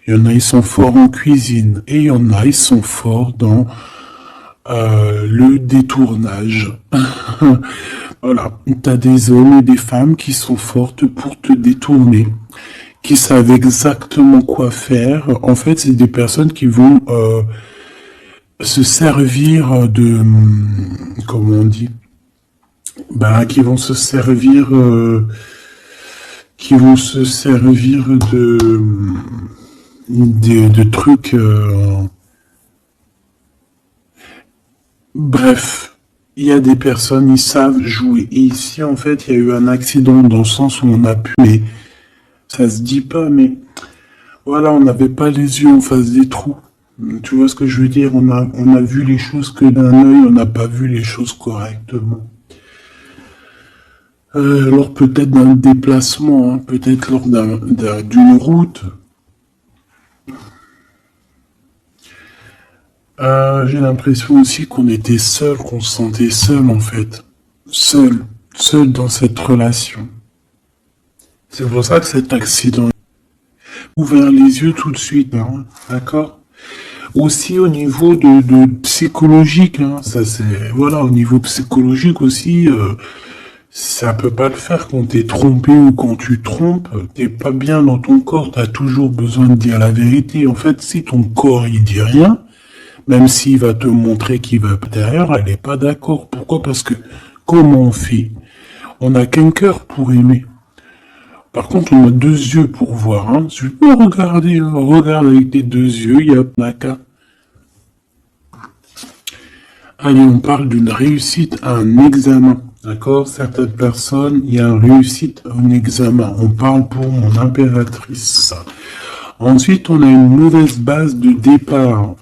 Il y en a, ils sont forts en cuisine. Et il y en a, ils sont forts dans le détournage. Voilà. T'as des hommes et des femmes qui sont fortes pour te détourner, qui savent exactement quoi faire. En fait, c'est des personnes qui vont se servir de... comment on dit, qui vont se servir... de trucs... Bref, il y a des personnes, ils savent jouer. Et ici, en fait, il y a eu un accident dans le sens où on a pu... Mais ça se dit pas, mais... Voilà, on n'avait pas les yeux en face des trous. Tu vois ce que je veux dire? On a vu les choses que d'un œil, on n'a pas vu les choses correctement. Alors peut-être d'un déplacement, hein, peut-être lors d'une route. J'ai l'impression aussi qu'on était seul, qu'on se sentait seul en fait. Seul dans cette relation. C'est pour ça que cet accident a ouvert les yeux tout de suite, hein, d'accord? Aussi au niveau de psychologique, hein, ça c'est... Voilà, au niveau psychologique aussi, ça peut pas le faire quand t'es trompé ou quand tu trompes, t'es pas bien dans ton corps, t'as toujours besoin de dire la vérité. En fait, si ton corps il dit rien, même s'il va te montrer qu'il va derrière, elle est pas d'accord. Pourquoi? Parce que comment on fait? On n'a qu'un cœur pour aimer. Par contre, on a deux yeux pour voir. Hein. Tu peux regarder, hein. Regarde avec tes deux yeux, il y a pas qu'à. Allez, on parle d'une réussite à un examen. D'accord? Certaines personnes, il y a une réussite à un examen. On parle pour mon impératrice. Ensuite, on a une mauvaise base de départ.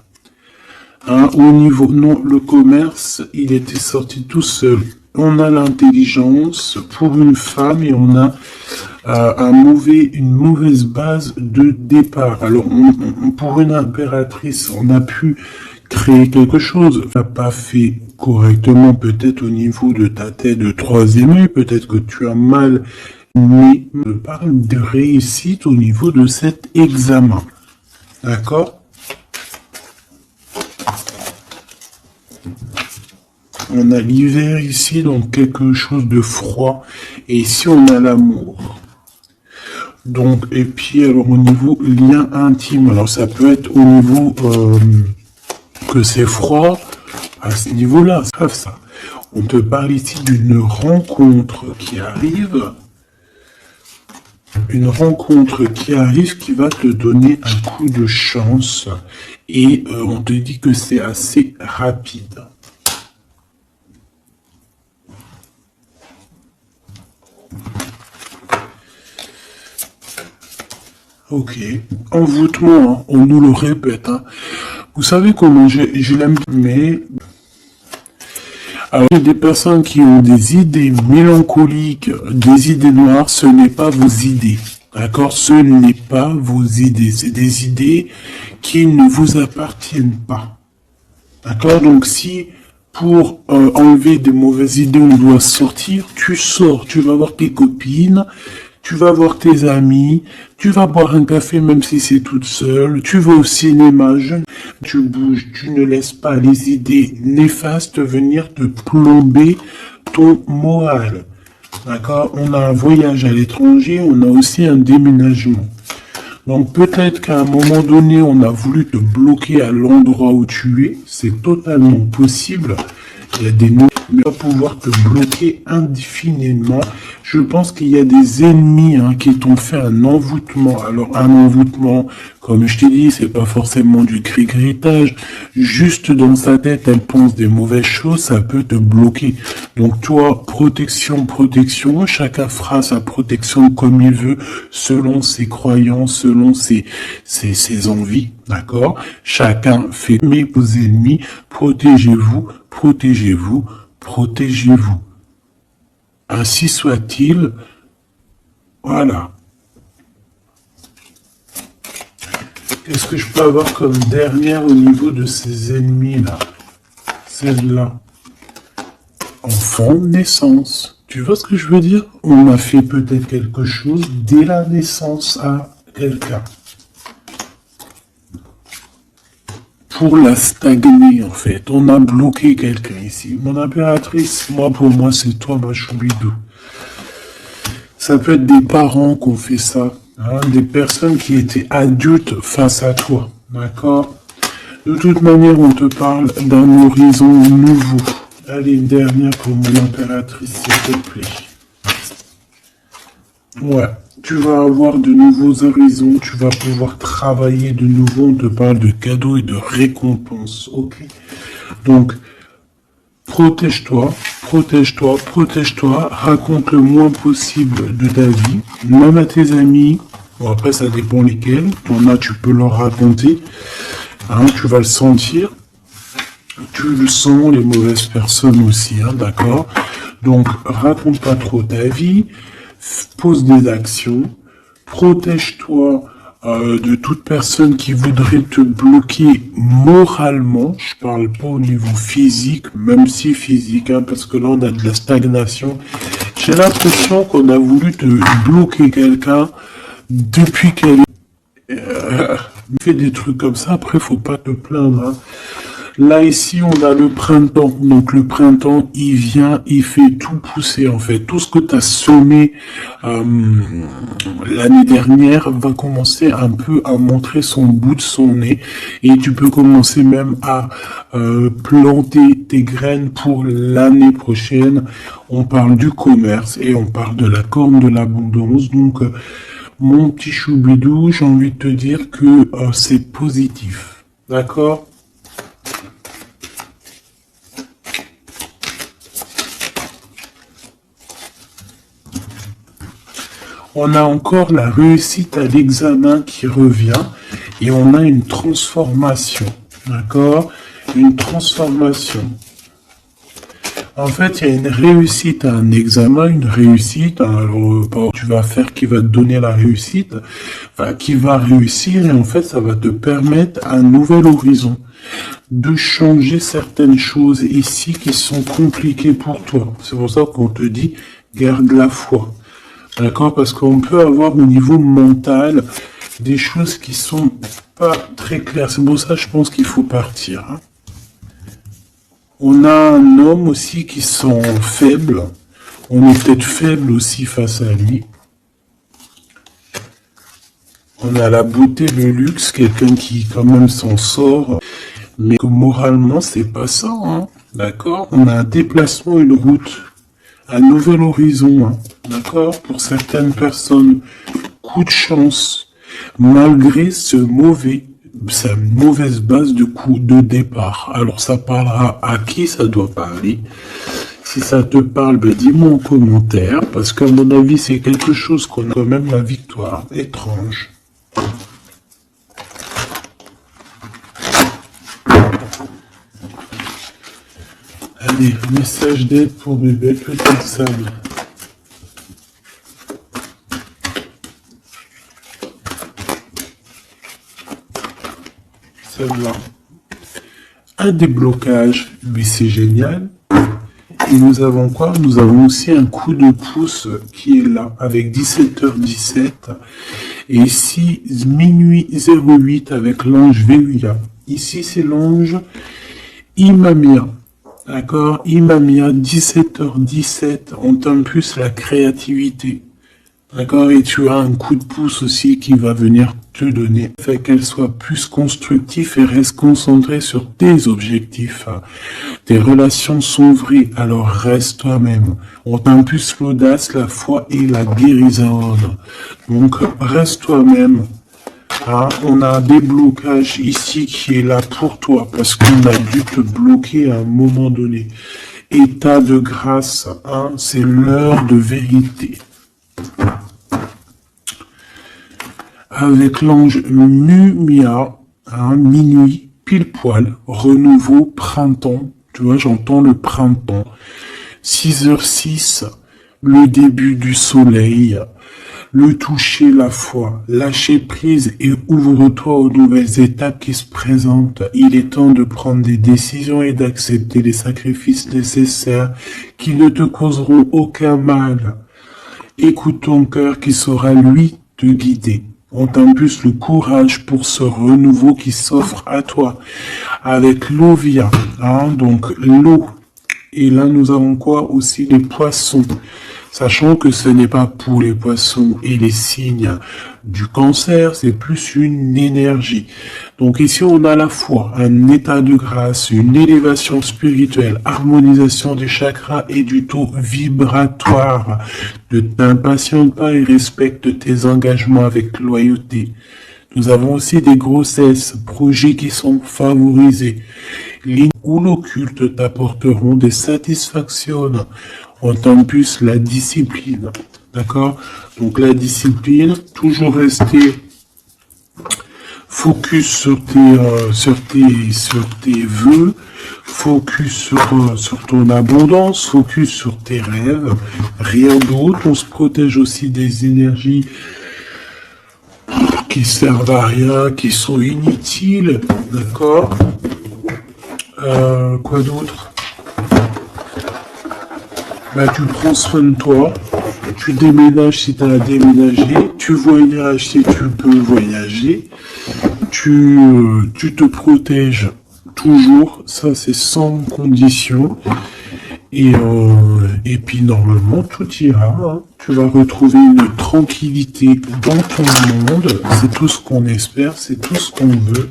Hein, au niveau, non, le commerce, il était sorti tout seul. On a l'intelligence pour une femme et on a une mauvaise base de départ. Alors, pour une impératrice, on a pu créer quelque chose. On n'a pas fait correctement, peut-être au niveau de ta tête de troisième œil, peut-être que tu as mal, mais on parle de réussite au niveau de cet examen. D'accord? On a l'hiver ici, donc quelque chose de froid. Et ici, on a l'amour. Donc, et puis, alors, au niveau lien intime, alors ça peut être au niveau que c'est froid, à ce niveau-là, ça. On te parle ici d'une rencontre qui arrive. Une rencontre qui arrive qui va te donner un coup de chance. Et on te dit que c'est assez rapide. Ok, envoûtement, hein, on nous le répète. Hein. Vous savez comment je l'aime, mais... Alors, il y a des personnes qui ont des idées mélancoliques, des idées noires, ce n'est pas vos idées. D'accord? Ce n'est pas vos idées. C'est des idées qui ne vous appartiennent pas. D'accord? Donc, si pour enlever des mauvaises idées, on doit sortir, tu sors, tu vas voir tes copines, tu vas voir tes amis, tu vas boire un café même si c'est toute seule, tu vas au cinéma, tu bouges, tu ne laisses pas les idées néfastes venir te plomber ton moral. D'accord? On a un voyage à l'étranger, on a aussi un déménagement. Donc peut-être qu'à un moment donné, on a voulu te bloquer à l'endroit où tu es. C'est totalement possible. Il y a des noms qui vont pouvoir te bloquer indéfiniment. Je pense qu'il y a des ennemis qui t'ont fait un envoûtement. Alors un envoûtement, comme je t'ai dit, c'est pas forcément du cri-gritage. Juste dans sa tête, elle pense des mauvaises choses, ça peut te bloquer. Donc toi, protection, protection. Chacun fera sa protection comme il veut, selon ses croyances, selon ses envies. D'accord? Chacun fait mes vos ennemis. Protégez-vous, protégez-vous, protégez-vous. Ainsi soit-il. Voilà. Qu'est-ce que je peux avoir comme dernière au niveau de ces ennemis-là? Celle-là. Enfant de naissance. Tu vois ce que je veux dire? On a fait peut-être quelque chose dès la naissance à quelqu'un. Pour la stagner, en fait. On a bloqué quelqu'un ici. Mon impératrice, pour moi, c'est toi, ma choubidou. Ça peut être des parents qui ont fait ça. Des personnes qui étaient adultes face à toi. D'accord? De toute manière, on te parle d'un horizon nouveau. Allez, une dernière pour mon impératrice, s'il te plaît. Ouais. Tu vas avoir de nouveaux horizons, tu vas pouvoir travailler de nouveau, on te parle de cadeaux et de récompenses, ok? Donc, protège-toi, protège-toi, protège-toi, raconte le moins possible de ta vie, même à tes amis, bon après ça dépend lesquels, t'en as, tu peux leur raconter, tu vas le sentir, tu le sens, les mauvaises personnes aussi, d'accord? Donc, raconte pas trop ta vie, pose des actions, protège-toi de toute personne qui voudrait te bloquer moralement. Je parle pas au niveau physique, même si physique, parce que là on a de la stagnation. J'ai l'impression qu'on a voulu te bloquer quelqu'un depuis qu'elle fait des trucs comme ça. Après, faut pas te plaindre. Là, ici, on a le printemps. Donc, le printemps, il vient, il fait tout pousser, en fait. Tout ce que tu as semé l'année dernière va commencer un peu à montrer son bout de son nez. Et tu peux commencer même à planter tes graines pour l'année prochaine. On parle du commerce et on parle de la corne de l'abondance. Donc, mon petit choubidou, j'ai envie de te dire que c'est positif. D'accord ? On a encore la réussite à l'examen qui revient et on a une transformation, d'accord? Une transformation. En fait, il y a une réussite à un examen, une réussite, alors tu vas faire qui va te donner la réussite, enfin, qui va réussir et en fait, ça va te permettre un nouvel horizon, de changer certaines choses ici qui sont compliquées pour toi. C'est pour ça qu'on te dit, garde la foi. D'accord? Parce qu'on peut avoir au niveau mental des choses qui sont pas très claires. C'est pour ça, je pense qu'il faut partir. On a un homme aussi qui sont faibles. On est peut-être faible aussi face à lui. On a la beauté, le luxe, quelqu'un qui quand même s'en sort. Mais que moralement, c'est pas ça. D'accord? On a un déplacement, une route. Un nouvel horizon, d'accord? Pour certaines personnes, coup de chance, malgré sa mauvaise base de coup de départ. Alors, ça parlera à qui ça doit parler. Si ça te parle, dis-moi en commentaire, parce qu'à mon avis, c'est quelque chose qu'on a quand même la victoire. Étrange. Allez, message d'aide pour mes belles petites sables. Celle-là. Un déblocage, mais c'est génial. Et nous avons quoi? Nous avons aussi un coup de pouce qui est là, avec 17h17. Et ici, minuit 08 avec l'ange Véuya. Ici, c'est l'ange Imamia. D'accord, Imamia, 17h17, on t'impulse la créativité. D'accord, et tu as un coup de pouce aussi qui va venir te donner, fait qu'elle soit plus constructive et reste concentrée sur tes objectifs. Tes relations sont vraies, alors reste toi-même. On t'impulse l'audace, la foi et la guérison. Donc, reste toi-même. Hein, on a un déblocage ici qui est là pour toi parce qu'on a dû te bloquer à un moment donné. État de grâce, hein, c'est l'heure de vérité. Avec l'ange Mumia, hein, minuit, pile poil, renouveau, printemps. Tu vois, j'entends le printemps. 6h06, le début du soleil. Le toucher, la foi, lâcher prise et ouvre-toi aux nouvelles étapes qui se présentent. Il est temps de prendre des décisions et d'accepter les sacrifices nécessaires qui ne te causeront aucun mal. Écoute ton cœur qui saura, lui, te guider. On t'impulse le courage pour ce renouveau qui s'offre à toi. Avec l'eau via, hein, donc l'eau. Et là, nous avons quoi aussi? Les poissons. Sachant que ce n'est pas pour les poissons et les signes du cancer, c'est plus une énergie. Donc ici, on a la foi, un état de grâce, une élévation spirituelle, harmonisation des chakras et du taux vibratoire. Ne t'impatiente pas et respecte tes engagements avec loyauté. Nous avons aussi des grossesses, projets qui sont favorisés. Lignes où l'occulte t'apporteront des satisfactions. On t'impulse la discipline. D'accord? Donc la discipline, toujours rester focus sur tes vœux, focus sur ton abondance, focus sur tes rêves, rien d'autre. On se protège aussi des énergies qui servent à rien, qui sont inutiles, d'accord? Quoi d'autre? Bah, tu prends soin de toi, tu déménages si tu as à déménager, tu voyages si tu peux voyager, tu te protèges toujours, ça c'est sans condition, et puis normalement tout ira, hein. Tu vas retrouver une tranquillité dans ton monde, c'est tout ce qu'on espère, c'est tout ce qu'on veut.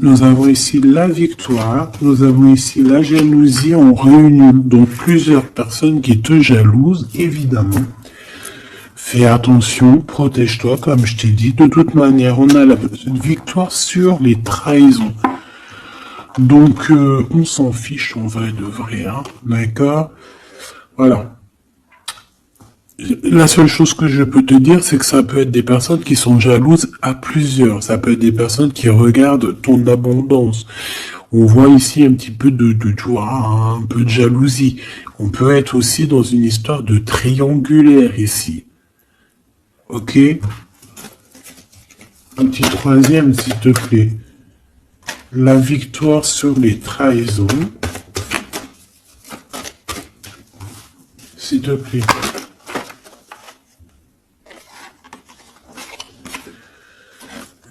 Nous avons ici la victoire, nous avons ici la jalousie en réunion, donc plusieurs personnes qui te jalousent, évidemment. Fais attention, protège-toi, comme je t'ai dit. De toute manière, on a la victoire sur les trahisons. Donc, on s'en fiche en vrai de vrai, hein, d'accord? Voilà. La seule chose que je peux te dire, c'est que ça peut être des personnes qui sont jalouses à plusieurs. Ça peut être des personnes qui regardent ton abondance. On voit ici un petit peu tu vois, un peu de jalousie. On peut être aussi dans une histoire de triangulaire ici. Ok? Un petit troisième, s'il te plaît. La victoire sur les trahisons. S'il te plaît.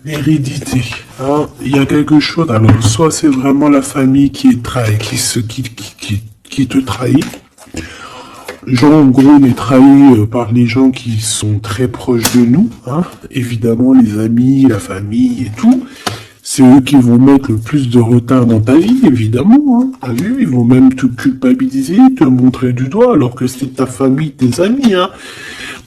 L'hérédité. Hein, il y a quelque chose. Alors, soit c'est vraiment la famille qui est qui te trahit. Genre, en gros, on est trahi par les gens qui sont très proches de nous. Hein, évidemment, les amis, la famille et tout. C'est eux qui vont mettre le plus de retard dans ta vie, évidemment. Hein. T'as vu, ils vont même te culpabiliser, te montrer du doigt, alors que c'est ta famille, tes amis. Hein.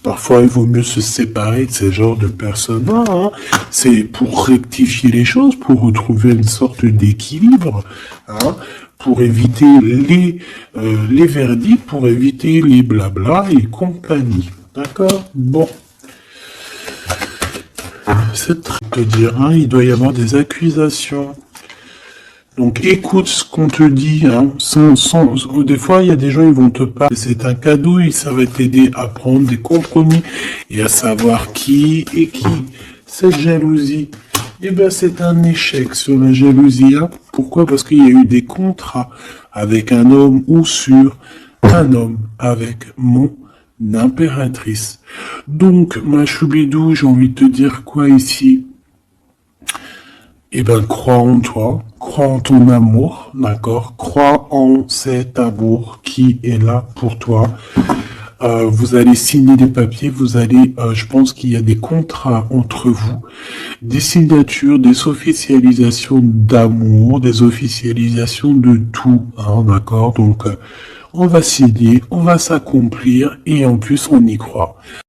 Parfois, il vaut mieux se séparer de ces genres de personnes-là. Hein. C'est pour rectifier les choses, pour retrouver une sorte d'équilibre, hein, pour éviter les verdicts, pour éviter les blabla et compagnie. D'accord? Bon. C'est très te dire, hein, il doit y avoir des accusations. Donc écoute ce qu'on te dit, hein, des fois il y a des gens ils vont te parler, c'est un cadeau et ça va t'aider à prendre des compromis et à savoir qui est qui. Cette jalousie, eh ben c'est un échec sur la jalousie. Hein. Pourquoi? Parce qu'il y a eu des contrats avec un homme ou sur un homme avec mon impératrice. Donc ma choubidou, j'ai envie de te dire quoi ici? Eh ben, crois en toi, crois en ton amour, d'accord? Crois en cet amour qui est là pour toi. Vous allez signer des papiers, vous allez, je pense qu'il y a des contrats entre vous, des signatures, des officialisations d'amour, des officialisations de tout, hein, d'accord? Donc, on va signer, on va s'accomplir et en plus on y croit.